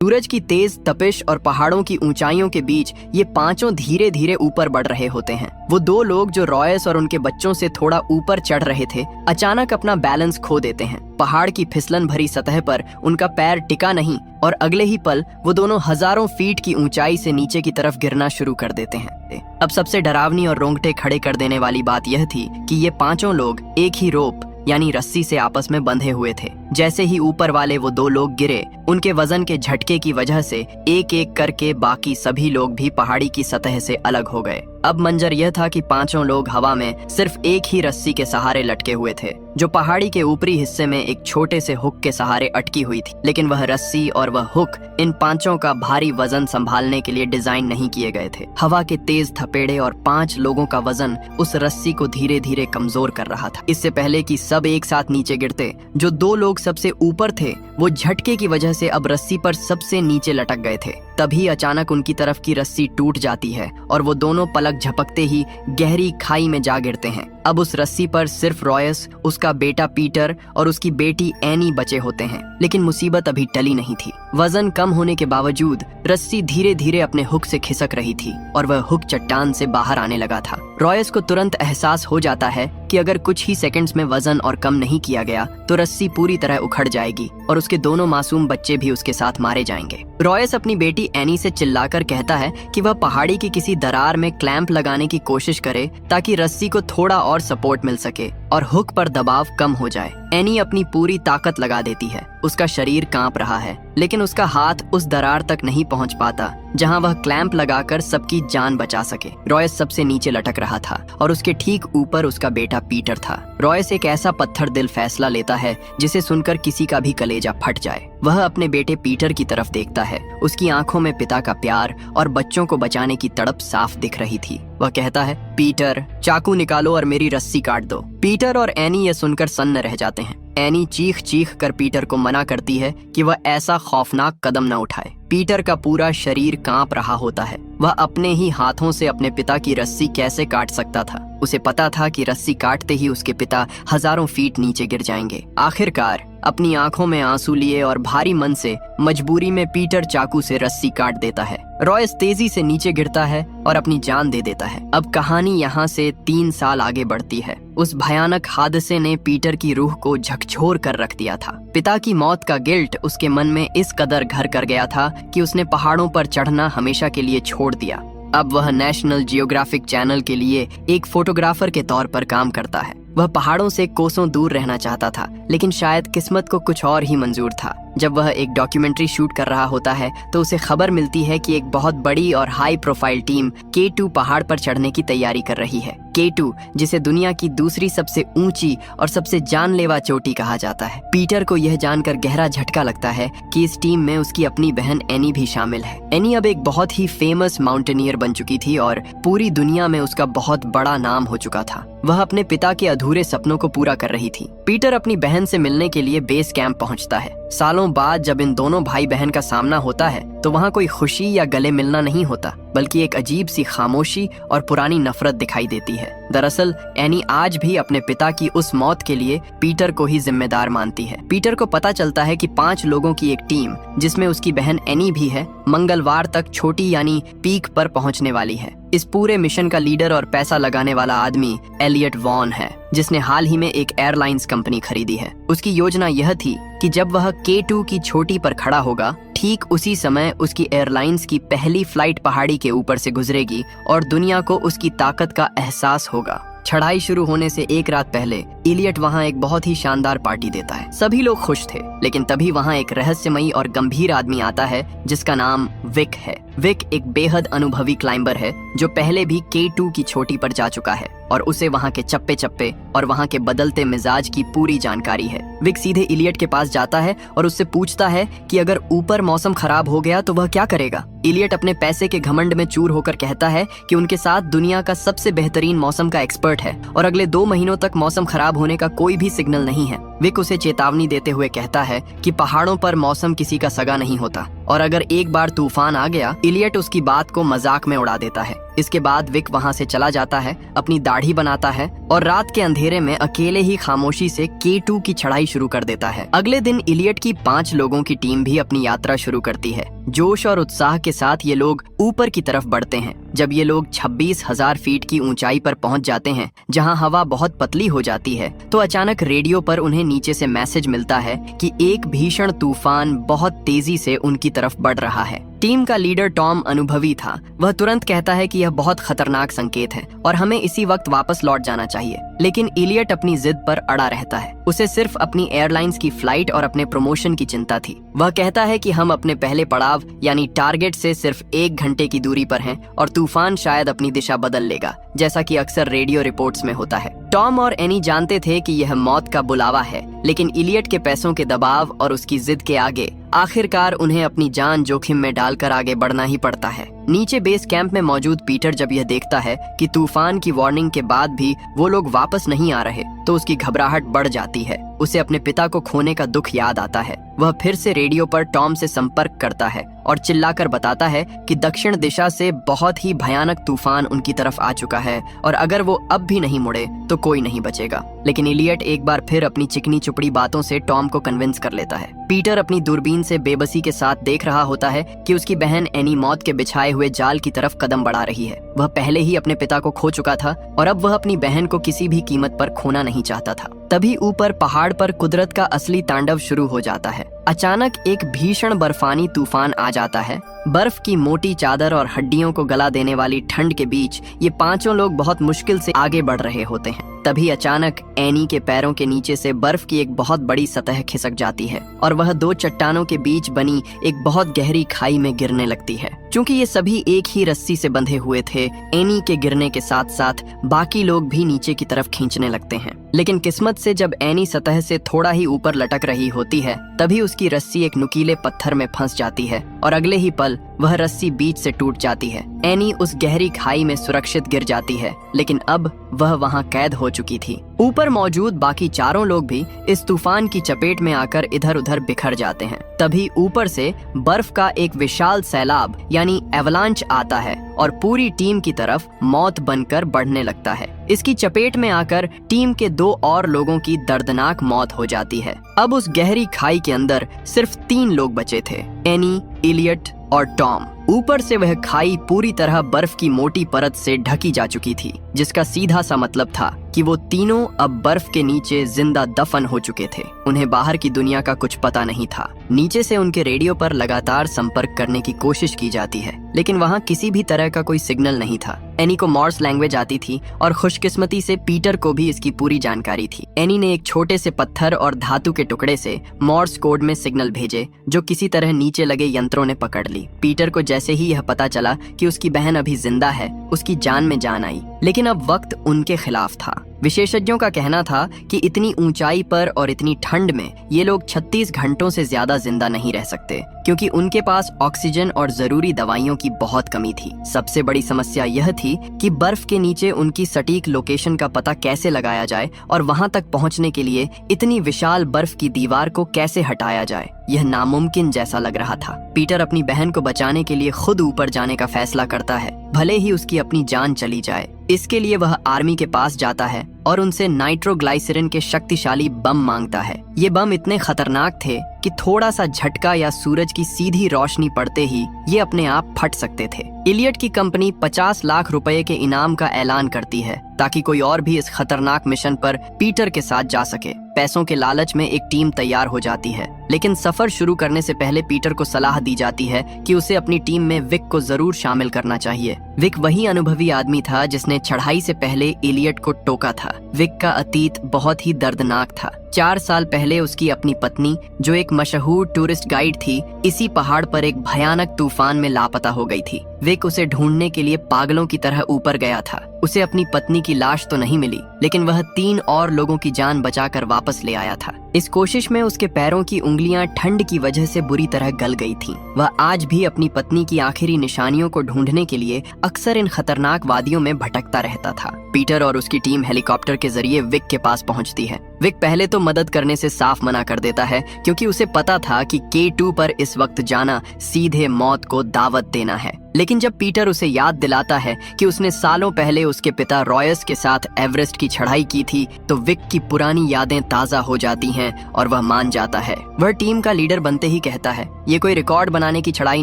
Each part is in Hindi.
सूरज की तेज तपिश और पहाड़ों की ऊंचाइयों के बीच ये पांचों धीरे धीरे ऊपर बढ़ रहे होते हैं। वो दो लोग जो रॉयस और उनके बच्चों से थोड़ा ऊपर चढ़ रहे थे, अचानक अपना बैलेंस खो देते हैं। पहाड़ की फिसलन भरी सतह पर उनका पैर टिका नहीं और अगले ही पल वो दोनों हजारों फीट की ऊंचाई से नीचे की तरफ गिरना शुरू कर देते हैं। अब सबसे डरावनी और रोंगटे खड़े कर देने वाली बात यह थी कि ये पांचों लोग एक ही रोप यानी रस्सी से आपस में बंधे हुए थे। जैसे ही ऊपर वाले वो दो लोग गिरे, उनके वजन के झटके की वजह से एक एक करके बाकी सभी लोग भी पहाड़ी की सतह से अलग हो गए। अब मंजर यह था कि पांचों लोग हवा में सिर्फ एक ही रस्सी के सहारे लटके हुए थे, जो पहाड़ी के ऊपरी हिस्से में एक छोटे से हुक के सहारे अटकी हुई थी। लेकिन वह रस्सी और वह हुक इन पांचों का भारी वजन संभालने के लिए डिजाइन नहीं किए गए थे। हवा के तेज थपेड़े और 5 लोगों का वजन उस रस्सी को धीरे धीरे कमजोर कर रहा था। इससे पहले कि सब एक साथ नीचे गिरते, जो 2 लोग सबसे ऊपर थे वो झटके की वजह से अब रस्सी पर सबसे नीचे लटक गए थे। तभी अचानक उनकी तरफ की रस्सी टूट जाती है और वो दोनों पलक झपकते ही गहरी खाई में जा गिरते हैं। अब उस रस्सी पर सिर्फ रॉयस, उसका बेटा पीटर और उसकी बेटी एनी बचे होते हैं। लेकिन मुसीबत अभी टली नहीं थी। वजन कम होने के बावजूद रस्सी धीरे धीरे अपने हुक से खिसक रही थी और वह हुक चट्टान से बाहर आने लगा था। रॉयस को तुरंत एहसास हो जाता है कि अगर कुछ ही सेकंड्स में वजन और कम नहीं किया गया तो रस्सी पूरी तरह उखड़ जाएगी और उसके दोनों मासूम बच्चे भी उसके साथ मारे जाएंगे। रॉयस अपनी बेटी एनी से चिल्लाकर कहता है कि वह पहाड़ी की किसी दरार में क्लैंप लगाने की कोशिश करे ताकि रस्सी को थोड़ा और सपोर्ट मिल सके और हुक पर दबाव कम हो जाए। एनी अपनी पूरी ताकत लगा देती है। उसका शरीर कांप रहा है, लेकिन उसका हाथ उस दरार तक नहीं पहुंच पाता जहां वह क्लैंप लगाकर सबकी जान बचा सके। रॉयस सबसे नीचे लटक रहा था और उसके ठीक ऊपर उसका बेटा पीटर था। रॉयस एक ऐसा पत्थर दिल फैसला लेता है जिसे सुनकर किसी का भी कलेजा फट जाए। वह अपने बेटे पीटर की तरफ देखता है। उसकी आंखों में पिता का प्यार और बच्चों को बचाने की तड़प साफ दिख रही थी। वह कहता है, पीटर, चाकू निकालो और मेरी रस्सी काट दो। पीटर और एनी ये सुनकर सन्न रह जाते हैं। एनी चीख चीख कर पीटर को मना करती है कि वह ऐसा खौफनाक कदम न उठाए। पीटर का पूरा शरीर कांप रहा होता है। वह अपने ही हाथों से अपने पिता की रस्सी कैसे काट सकता था। उसे पता था कि रस्सी काटते ही उसके पिता हजारों फीट नीचे गिर जाएंगे। आखिरकार अपनी आंखों में आंसू लिए और भारी मन से मजबूरी में पीटर चाकू से रस्सी काट देता है। रॉयस तेजी से नीचे गिरता है और अपनी जान दे देता है। अब कहानी यहाँ से 3 साल आगे बढ़ती है। उस भयानक हादसे ने पीटर की रूह को झकझोर कर रख दिया था। पिता की मौत का गिल्ट उसके मन में इस कदर घर कर गया था कि उसने पहाड़ों पर चढ़ना हमेशा के लिए छोड़ दिया। अब वह नेशनल जियोग्राफिक चैनल के लिए एक फोटोग्राफर के तौर पर काम करता है। वह पहाड़ों से कोसों दूर रहना चाहता था, लेकिन शायद किस्मत को कुछ और ही मंजूर था। जब वह एक डॉक्यूमेंट्री शूट कर रहा होता है तो उसे खबर मिलती है कि एक बहुत बड़ी और हाई प्रोफाइल टीम K2 पहाड़ पर चढ़ने की तैयारी कर रही है। K2, जिसे दुनिया की दूसरी सबसे ऊंची और सबसे जानलेवा चोटी कहा जाता है। पीटर को यह जानकर गहरा झटका लगता है कि इस टीम में उसकी अपनी बहन एनी भी शामिल है। एनी अब एक बहुत ही फेमस माउंटेनियर बन चुकी थी और पूरी दुनिया में उसका बहुत बड़ा नाम हो चुका था। वह अपने पिता के अधूरे सपनों को पूरा कर रही थी। पीटर अपनी बहन से मिलने के लिए बेस कैंप पहुंचता है। सालों बाद जब इन दोनों भाई बहन का सामना होता है तो वहाँ कोई खुशी या गले मिलना नहीं होता, बल्कि एक अजीब सी खामोशी और पुरानी नफरत दिखाई देती है। दरअसल एनी आज भी अपने पिता की उस मौत के लिए पीटर को ही जिम्मेदार मानती है। पीटर को पता चलता है कि 5 लोगों की एक टीम, जिसमें उसकी बहन एनी भी है, मंगलवार तक छोटी यानी पीक पर पहुंचने वाली है। इस पूरे मिशन का लीडर और पैसा लगाने वाला आदमी एलियट वॉन है, जिसने हाल ही में एक एयरलाइंस कंपनी खरीदी है। उसकी योजना यह थी कि जब वह K2 की चोटी पर खड़ा होगा, ठीक उसी समय उसकी एयरलाइंस की पहली फ्लाइट पहाड़ी के ऊपर से गुजरेगी और दुनिया को उसकी ताकत का एहसास होगा। चढ़ाई शुरू होने से एक रात पहले इलियट वहाँ एक बहुत ही शानदार पार्टी देता है। सभी लोग खुश थे, लेकिन तभी वहाँ एक रहस्यमयी और गंभीर आदमी आता है जिसका नाम विक है। विक एक बेहद अनुभवी क्लाइंबर है जो पहले भी K2 की चोटी पर जा चुका है और उसे वहाँ के चप्पे चप्पे और वहाँ के बदलते मिजाज की पूरी जानकारी है। विक सीधे इलियट के पास जाता है और उससे पूछता है कि अगर ऊपर मौसम खराब हो गया तो वह क्या करेगा। इलियट अपने पैसे के घमंड में चूर होकर कहता है कि उनके साथ दुनिया का सबसे बेहतरीन मौसम का एक्सपर्ट है और अगले 2 महीनों तक मौसम खराब होने का कोई भी सिग्नल नहीं है। विक उसे चेतावनी देते हुए कहता है कि पहाड़ों पर मौसम किसी का सगा नहीं होता और अगर एक बार तूफान आ गया, इलियट उसकी बात को मजाक में उड़ा देता है। इसके बाद विक वहाँ से चला जाता है, अपनी दाढ़ी बनाता है और रात के अंधेरे में अकेले ही खामोशी से K2 की चढ़ाई शुरू कर देता है। अगले दिन इलियट की 5 लोगों की टीम भी अपनी यात्रा शुरू करती है। जोश और उत्साह के साथ ये लोग ऊपर की तरफ बढ़ते हैं। जब ये लोग 26,000 फीट की ऊंचाई पर पहुंच जाते हैं, जहां हवा बहुत पतली हो जाती है, तो अचानक रेडियो पर उन्हें नीचे से मैसेज मिलता है कि एक भीषण तूफान बहुत तेजी से उनकी तरफ बढ़ रहा है। टीम का लीडर टॉम अनुभवी था। वह तुरंत कहता है कि यह बहुत खतरनाक संकेत है और हमें इसी वक्त वापस लौट जाना चाहिए। लेकिन इलियट अपनी जिद पर अड़ा रहता है। उसे सिर्फ अपनी एयरलाइंस की फ्लाइट और अपने प्रमोशन की चिंता थी। वह कहता है कि हम अपने पहले पड़ाव यानी टारगेट से सिर्फ 1 घंटे की दूरी पर हैं और तूफान शायद अपनी दिशा बदल लेगा, जैसा कि अक्सर रेडियो रिपोर्ट्स में होता है। टॉम और एनी जानते थे कि यह मौत का बुलावा है, लेकिन इलियट के पैसों के दबाव और उसकी जिद के आगे आखिरकार उन्हें अपनी जान जोखिम में डालकर आगे बढ़ना ही पड़ता है। नीचे बेस कैंप में मौजूद पीटर जब यह देखता है कि तूफान की वार्निंग के बाद भी वो लोग वापस नहीं आ रहे, तो उसकी घबराहट बढ़ जाती है। उसे अपने पिता को खोने का दुख याद आता है। वह फिर से रेडियो पर टॉम से संपर्क करता है और चिल्लाकर बताता है कि दक्षिण दिशा से बहुत ही भयानक तूफान उनकी तरफ आ चुका है और अगर वो अब भी नहीं मुड़े तो कोई नहीं बचेगा। लेकिन इलियट एक बार फिर अपनी चिकनी चुपड़ी बातों से टॉम को कन्विंस कर लेता है। पीटर अपनी दूरबीन से बेबसी के साथ देख रहा होता है कि उसकी बहन एनी मौत के बिछाए हुए जाल की तरफ कदम बढ़ा रही है। वह पहले ही अपने पिता को खो चुका था और अब वह अपनी बहन को किसी भी कीमत पर खोना नहीं चाहता था। तभी ऊपर पहाड़ पर कुदरत का असली तांडव शुरू हो जाता है। अचानक एक भीषण बर्फानी तूफान आ जाता है। बर्फ की मोटी चादर और हड्डियों को गला देने वाली ठंड के बीच ये 5 लोग बहुत मुश्किल से आगे बढ़ रहे होते हैं। तभी अचानक एनी के पैरों के नीचे से बर्फ की एक बहुत बड़ी सतह खिसक जाती है और वह 2 चट्टानों के बीच बनी एक बहुत गहरी खाई में गिरने लगती है। क्योंकि ये सभी एक ही रस्सी से बंधे हुए थे, एनी के गिरने के साथ साथ बाकी लोग भी नीचे की तरफ खींचने लगते हैं। लेकिन किस्मत से जब एनी सतह से थोड़ा ही ऊपर लटक रही होती है, तभी उसकी रस्सी एक नुकीले पत्थर में फंस जाती है और अगले ही पल वह रस्सी बीच से टूट जाती है। एनी उस गहरी खाई में सुरक्षित गिर जाती है, लेकिन अब वह वहां कैद हो चुकी थी। ऊपर मौजूद बाकी 4 लोग भी इस तूफान की चपेट में आकर इधर उधर बिखर जाते हैं। तभी ऊपर से बर्फ का एक विशाल सैलाब यानी एवलांच आता है और पूरी टीम की तरफ मौत बनकर बढ़ने लगता है। इसकी चपेट में आकर टीम के 2 और लोगों की दर्दनाक मौत हो जाती है। अब उस गहरी खाई के अंदर सिर्फ 3 लोग बचे थे, एनी, इलियट और टॉम। ऊपर से वह खाई पूरी तरह बर्फ की मोटी परत से ढकी जा चुकी थी, जिसका सीधा सा मतलब था कि वो तीनों अब बर्फ के नीचे जिंदा दफन हो चुके थे। उन्हें बाहर की दुनिया का कुछ पता नहीं था। नीचे से उनके रेडियो पर लगातार संपर्क करने की कोशिश की जाती है, लेकिन वहाँ किसी भी तरह का कोई सिग्नल नहीं था। एनी को मॉर्स लैंग्वेज आती थी और खुशकिस्मती से पीटर को भी इसकी पूरी जानकारी थी। एनी ने एक छोटे से पत्थर और धातु के टुकड़े से मॉर्स कोड में सिग्नल भेजे, जो किसी तरह नीचे लगे यंत्रों ने पकड़ ली। पीटर को जैसे ही यह पता चला कि उसकी बहन अभी जिंदा है, उसकी जान में जान आई। लेकिन अब वक्त उनके खिलाफ था। विशेषज्ञों का कहना था कि इतनी ऊंचाई पर और इतनी ठंड में ये लोग 36 घंटों से ज्यादा जिंदा नहीं रह सकते, क्योंकि उनके पास ऑक्सीजन और जरूरी दवाइयों की बहुत कमी थी। सबसे बड़ी समस्या यह थी कि बर्फ के नीचे उनकी सटीक लोकेशन का पता कैसे लगाया जाए और वहां तक पहुंचने के लिए इतनी विशाल बर्फ की दीवार को कैसे हटाया जाए। यह नामुमकिन जैसा लग रहा था। पीटर अपनी बहन को बचाने के लिए खुद ऊपर जाने का फैसला करता है, भले ही उसकी अपनी जान चली जाए। इसके लिए वह आर्मी के पास जाता है और उनसे नाइट्रोग्लाइसरीन के शक्तिशाली बम मांगता है। ये बम इतने खतरनाक थे कि थोड़ा सा झटका या सूरज की सीधी रोशनी पड़ते ही ये अपने आप फट सकते थे। इलियट की कंपनी 50 लाख रुपए के इनाम का ऐलान करती है ताकि कोई और भी इस खतरनाक मिशन पर पीटर के साथ जा सके। पैसों के लालच में एक टीम तैयार हो जाती है, लेकिन सफर शुरू करने से पहले पीटर को सलाह दी जाती है कि उसे अपनी टीम में विक को जरूर शामिल करना चाहिए। विक वही अनुभवी आदमी था जिसने चढ़ाई से पहले इलियट को टोका था। विक का अतीत बहुत ही दर्दनाक था। 4 साल पहले उसकी अपनी पत्नी, जो एक मशहूर टूरिस्ट गाइड थी, इसी पहाड़ पर एक भयानक तूफान में लापता हो गई थी। विक उसे ढूंढने के लिए पागलों की तरह ऊपर गया था। उसे अपनी पत्नी की लाश तो नहीं मिली, लेकिन वह 3 और लोगों की जान बचाकर वापस ले आया था। इस कोशिश में उसके पैरों की उंगलियां ठंड की वजह से बुरी तरह गल गई थीं। वह आज भी अपनी पत्नी की आखिरी निशानियों को ढूंढने के लिए अक्सर इन खतरनाक वादियों में भटकता रहता था। पीटर और उसकी टीम हेलीकॉप्टर के जरिए विक के पास पहुंचती है। विक पहले तो मदद करने से साफ मना कर देता है, क्योंकि उसे पता था कि K2 पर इस वक्त जाना सीधे मौत को दावत देना है। लेकिन जब पीटर उसे याद दिलाता है कि उसने सालों पहले उसके पिता रॉयस के साथ एवरेस्ट की चढ़ाई की थी, तो विक की पुरानी यादें ताज़ा हो जाती हैं और वह मान जाता है। वह टीम का लीडर बनते ही कहता है, ये कोई रिकॉर्ड बनाने की चढ़ाई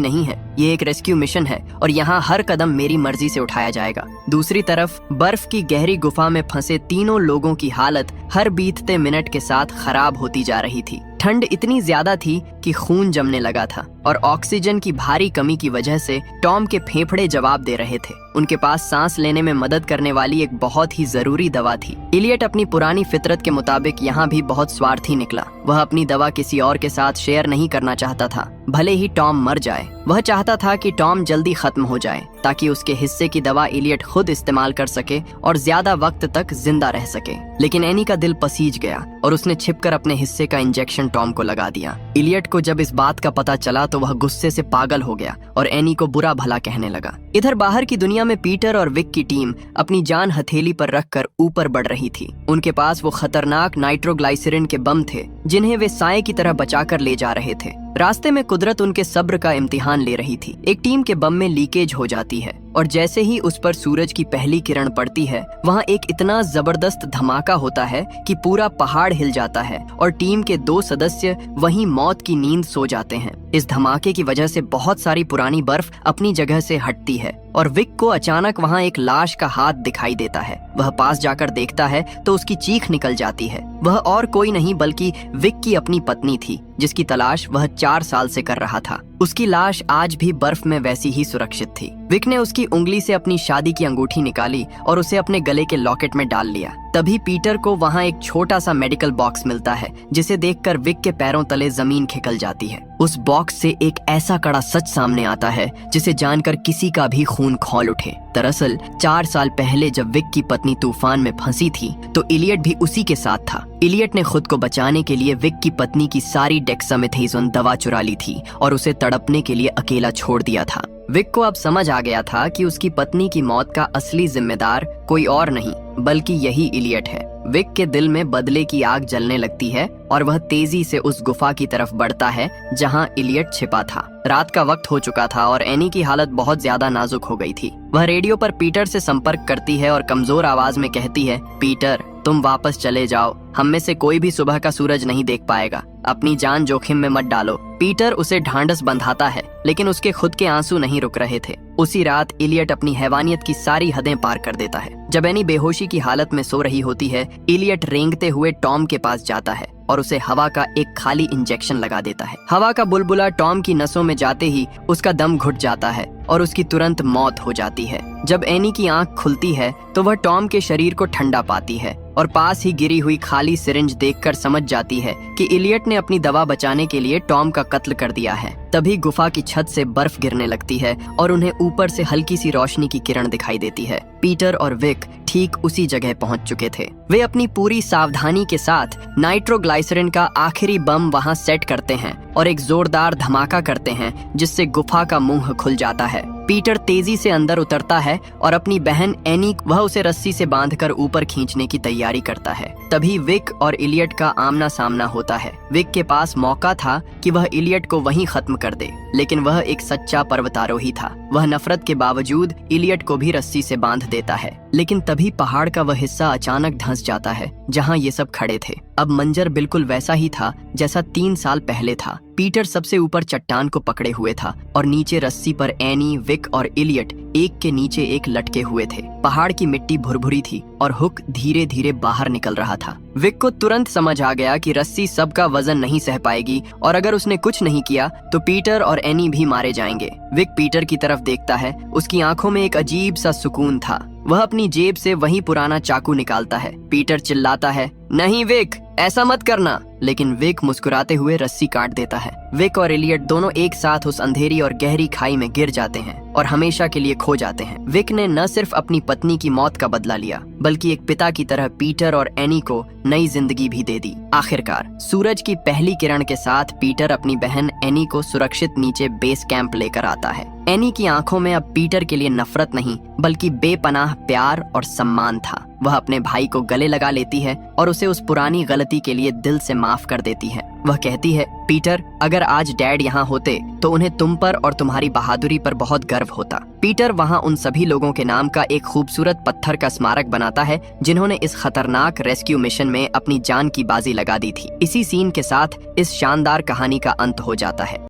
नहीं है, ये एक रेस्क्यू मिशन है और यहाँ हर कदम मेरी मर्जी से उठाया जाएगा। दूसरी तरफ बर्फ की गहरी गुफा में फंसे तीनों लोगों की हालत हर बीतते मिनट के साथ खराब होती जा रही थी। ठंड इतनी ज्यादा थी कि खून जमने लगा था और ऑक्सीजन की भारी कमी की वजह से टॉम के फेफड़े जवाब दे रहे थे। उनके पास सांस लेने में मदद करने वाली एक बहुत ही जरूरी दवा थी। इलियट अपनी पुरानी फितरत के मुताबिक यहाँ भी बहुत स्वार्थी निकला। वह अपनी दवा किसी और के साथ शेयर नहीं करना चाहता था, भले ही टॉम मर जाए। वह चाहता था कि टॉम जल्दी खत्म हो जाए ताकि उसके हिस्से की दवा इलियट खुद इस्तेमाल कर सके और ज्यादा वक्त तक जिंदा रह सके। लेकिन एनी का दिल पसीज गया और उसने छिपकर अपने हिस्से का इंजेक्शन टॉम को लगा दिया। इलियट को जब इस बात का पता चला तो वह गुस्से से पागल हो गया और एनी को बुरा भला कहने लगा। इधर बाहर की दुनिया में पीटर और विक की टीम अपनी जान हथेली पर रखकर ऊपर बढ़ रही थी। उनके पास वो खतरनाक नाइट्रोग्लाइसरीन के बम थे जिन्हें वे साए की तरह बचाकर ले जा रहे थे। रास्ते में कुदरत उनके सब्र का इम्तिहान ले रही थी। एक टीम के बम में लीकेज हो जाती है और जैसे ही उस पर सूरज की पहली किरण पड़ती है, वहाँ एक इतना जबरदस्त धमाका होता है कि पूरा पहाड़ हिल जाता है और टीम के 2 सदस्य वहीं मौत की नींद सो जाते हैं। इस धमाके की वजह से बहुत सारी पुरानी बर्फ अपनी जगह से हटती है और विक को अचानक वहाँ एक लाश का हाथ दिखाई देता है। वह पास जाकर देखता है तो उसकी चीख निकल जाती है। वह और कोई नहीं बल्कि विक की अपनी पत्नी थी, जिसकी तलाश वह 4 साल से कर रहा था। उसकी लाश आज भी बर्फ में वैसी ही सुरक्षित थी। विक ने उसकी उंगली से अपनी शादी की अंगूठी निकाली और उसे अपने गले के लॉकेट में डाल लिया। तभी पीटर को वहाँ एक छोटा सा मेडिकल बॉक्स मिलता है, जिसे देखकर विक के पैरों तले जमीन खिकल जाती है। उस बॉक्स से एक ऐसा कड़ा सच सामने आता है जिसे जानकर किसी का भी खून खौल उठे। दरअसल 4 साल पहले जब विक की पत्नी तूफान में फंसी थी तो इलियट भी उसी के साथ था। इलियट ने खुद को बचाने के लिए विक की पत्नी की सारी डेक्सामेथासोन दवा चुरा ली थी और उसे तड़पने के लिए अकेला छोड़ दिया था। विक को अब समझ आ गया था कि उसकी पत्नी की मौत का असली जिम्मेदार कोई और नहीं बल्कि यही इलियट है। विक के दिल में बदले की आग जलने लगती है और वह तेजी से उस गुफा की तरफ बढ़ता है जहां इलियट छिपा था। रात का वक्त हो चुका था और एनी की हालत बहुत ज्यादा नाजुक हो गई थी। वह रेडियो पर पीटर से संपर्क करती है और कमजोर आवाज में कहती है, पीटर तुम वापस चले जाओ, हम में से कोई भी सुबह का सूरज नहीं देख पाएगा, अपनी जान जोखिम में मत डालो। पीटर उसे ढांढस बंधाता है, लेकिन उसके खुद के आंसू नहीं रुक रहे थे। उसी रात इलियट अपनी हैवानियत की सारी हदें पार कर देता है। जब एनी बेहोशी की हालत में सो रही होती है, इलियट रेंगते हुए टॉम के पास जाता है और उसे हवा का एक खाली इंजेक्शन लगा देता है। हवा का बुलबुला टॉम की नसों में जाते ही उसका दम घुट जाता है और उसकी तुरंत मौत हो जाती है। जब एनी की आंख खुलती है तो वह टॉम के शरीर को ठंडा पाती है और पास ही गिरी हुई खाली सिरिंज देखकर समझ जाती है कि इलियट ने अपनी दवा बचाने के लिए टॉम का कत्ल कर दिया है। तभी गुफा की छत से बर्फ गिरने लगती है और उन्हें ऊपर से हल्की सी रोशनी की किरण दिखाई देती है। पीटर और विक ठीक उसी जगह पहुंच चुके थे। वे अपनी पूरी सावधानी के साथ नाइट्रोग्लाइसरीन का आखिरी बम वहां सेट करते हैं और एक जोरदार धमाका करते हैं जिससे गुफा का मुंह खुल जाता है। पीटर तेजी से अंदर उतरता है और अपनी बहन एनी वह उसे रस्सी से बांधकर ऊपर खींचने की तैयारी करता है। तभी विक और इलियट का आमना सामना होता है। विक के पास मौका था कि वह इलियट को वहीं खत्म कर दे, लेकिन वह एक सच्चा पर्वतारोही था। वह नफरत के बावजूद इलियट को भी रस्सी से बांध देता है, लेकिन तभी पहाड़ का वह हिस्सा अचानक धंस जाता है जहां ये सब खड़े थे। अब मंजर बिल्कुल वैसा ही था जैसा 3 साल पहले था। पीटर सबसे ऊपर चट्टान को पकड़े हुए था और नीचे रस्सी पर एनी, विक और इलियट एक के नीचे एक लटके हुए थे। पहाड़ की मिट्टी भुरभुरी थी और हुक धीरे धीरे बाहर निकल रहा था। विक को तुरंत समझ आ गया कि रस्सी सबका वजन नहीं सह पाएगी और अगर उसने कुछ नहीं किया तो पीटर और एनी भी मारे जाएंगे। विक पीटर की तरफ देखता है, उसकी आंखों में एक अजीब सा सुकून था। वह अपनी जेब से वही पुराना चाकू निकालता है। पीटर चिल्लाता है, नहीं विक, ऐसा मत करना। लेकिन विक मुस्कुराते हुए रस्सी काट देता है। विक और एलियट दोनों एक साथ उस अंधेरी और गहरी खाई में गिर जाते हैं और हमेशा के लिए खो जाते हैं। विक ने न सिर्फ अपनी पत्नी की मौत का बदला लिया, बल्कि एक पिता की तरह पीटर और एनी को नई जिंदगी भी दे दी। आखिरकार सूरज की पहली किरण के साथ पीटर अपनी बहन एनी को सुरक्षित नीचे बेस कैंप लेकर आता है। एनी की आंखों में अब पीटर के लिए नफरत नहीं, बल्कि बेपनाह प्यार और सम्मान था। वह अपने भाई को गले लगा लेती है और उसे उस पुरानी गलती के लिए दिल से माफ कर देती है। वह कहती है, पीटर, अगर आज डैड यहाँ होते तो उन्हें तुम पर और तुम्हारी बहादुरी पर बहुत गर्व होता। पीटर वहाँ उन सभी लोगों के नाम का एक खूबसूरत पत्थर का स्मारक बनाता है जिन्होंने इस खतरनाक रेस्क्यू मिशन में अपनी जान की बाजी लगा दी थी। इसी सीन के साथ इस शानदार कहानी का अंत हो जाता है।